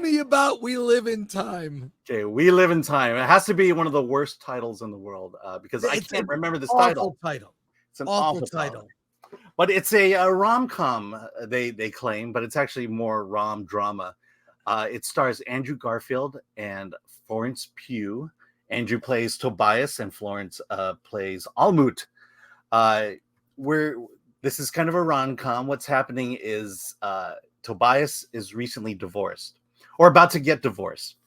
me about We Live in Time. Okay, We Live in Time. It has to be one of the worst titles in the world because I can't remember this title. It's an awful title. But it's a rom-com, they claim, but it's actually more rom-drama. It stars Andrew Garfield and Florence Pugh. Andrew plays Tobias and Florence plays Almut. This is kind of a rom-com. What's happening is Tobias is recently divorced or about to get divorced.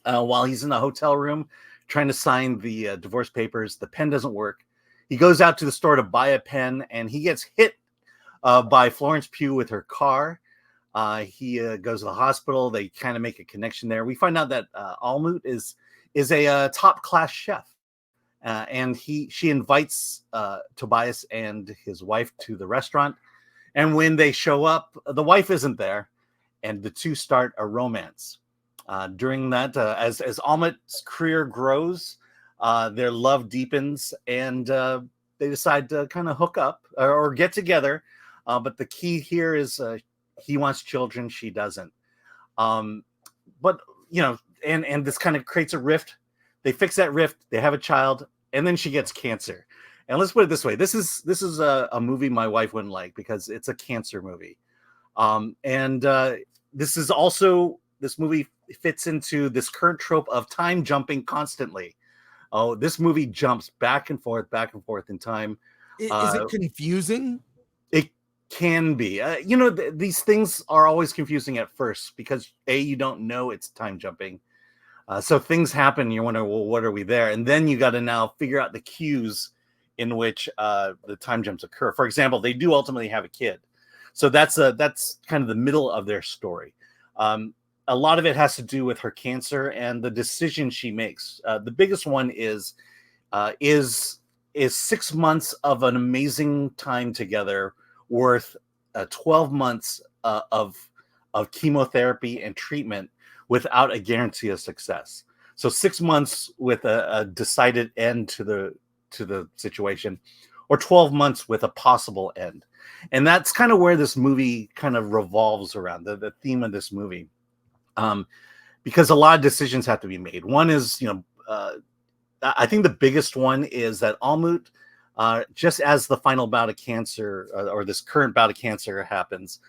While he's in a hotel room trying to sign the divorce papers, the pen doesn't work. He goes out to the store to buy a pen, and he gets hit by Florence Pugh with her car. He goes to the hospital. They kind of make a connection there. We find out that Almut is a top-class chef. And she invites Tobias and his wife to the restaurant. And when they show up, the wife isn't there, and the two start a romance. During that, as Almut's career grows, their love deepens, and they decide to kind of hook up or get together. But the key here is he wants children, she doesn't. But, and this kind of creates a rift. They fix that rift, they have a child, and then she gets cancer. And let's put it this way. This is a movie my wife wouldn't like because it's a cancer movie. This movie fits into this current trope of time jumping constantly. Oh, this movie jumps back and forth in time. Is it confusing? It can be. These things are always confusing at first because you don't know it's time jumping. So things happen. You wonder, well, what are we there? And then you got to now figure out the cues in which the time jumps occur. For example, they do ultimately have a kid. So that's kind of the middle of their story. A lot of it has to do with her cancer and the decision she makes. The biggest one is 6 months of an amazing time together worth 12 months of chemotherapy and treatment without a guarantee of success. So 6 months with a decided end to the situation, or 12 months with a possible end. And that's kind of where this movie kind of revolves around, the theme of this movie. Because a lot of decisions have to be made. One is, I think the biggest one is that Almut, just as the final bout of cancer or this current bout of cancer happens,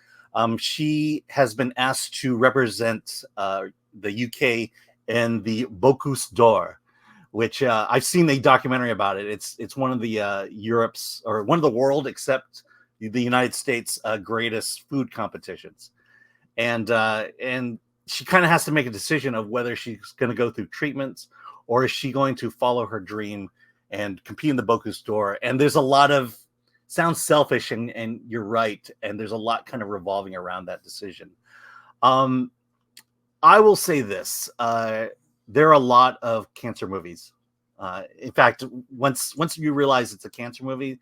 she has been asked to represent the UK in the Bocuse d'Or, which I've seen a documentary about it. It's one of the Europe's, or one of the world, except the United States, greatest food competitions. And she kind of has to make a decision of whether she's going to go through treatments or is she going to follow her dream and compete in the Bocuse d'Or. And there's a lot of, sounds selfish, and you're right, and there's a lot kind of revolving around that decision. I will say this, there are a lot of cancer movies. In fact, once you realize it's a cancer movie,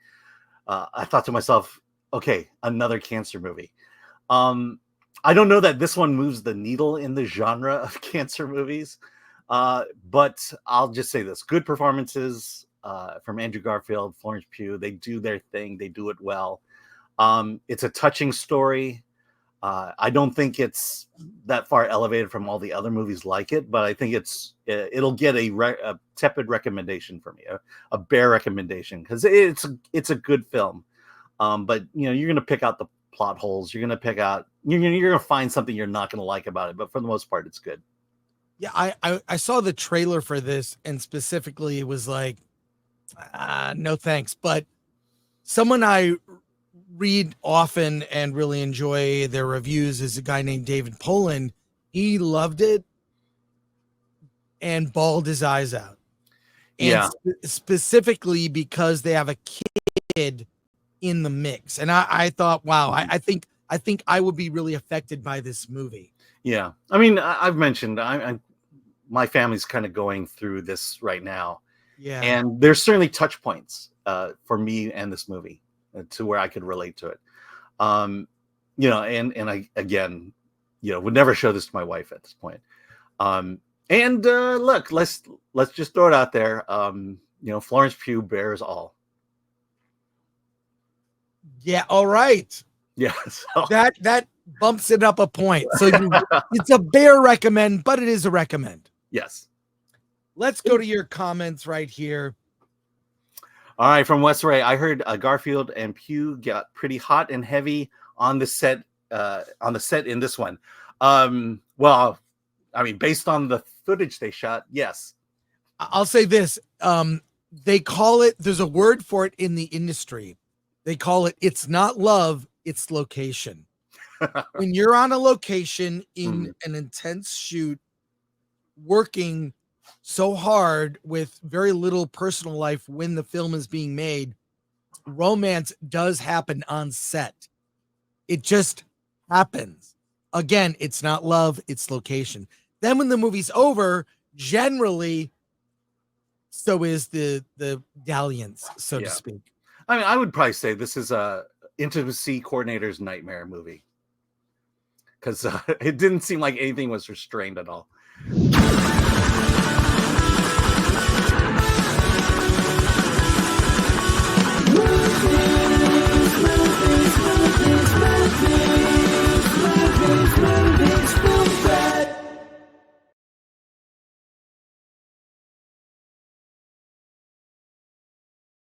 I thought to myself, okay, another cancer movie. I don't know that this one moves the needle in the genre of cancer movies, but I'll just say this: good performances from Andrew Garfield, Florence Pugh. They do their thing. They do it well. It's a touching story. I don't think it's that far elevated from all the other movies like it, but I think it'll get a tepid recommendation from me, a bare recommendation, because it's a good film. But you're going to pick out the plot holes. You're going to find something you're not going to like about it, but for the most part, it's good. Yeah, I saw the trailer for this, and specifically it was like, no thanks. But someone I read often and really enjoy their reviews is a guy named David Poland. He loved it and bawled his eyes out. And specifically because they have a kid in the mix. And I thought, wow, I think I would be really affected by this movie. Yeah. I mean, I've mentioned my family's kind of going through this right now. Yeah. And there's certainly touch points for me and this movie to where I could relate to it. And I, again, would never show this to my wife at this point. Look, let's just throw it out there. Florence Pugh bears all. Yeah. All right. Yeah. So. bumps it up a point. So it's a bare recommend, but it is a recommend. Yes. Let's go to your comments right here. All right, from West Ray, I heard Garfield and Pugh got pretty hot and heavy on the set. In this one. Well, I mean, based on the footage they shot, yes. I'll say this. They call it, there's a word for it in the industry. They call it, it's not love, it's location. When you're on a location in an intense shoot, working so hard with very little personal life when the film is being made, romance does happen on set. It just happens. Again, it's not love, it's location. Then when the movie's over, generally, so is the dalliance, so to speak. I mean, I would probably say this is a intimacy coordinator's nightmare movie, because it didn't seem like anything was restrained at all.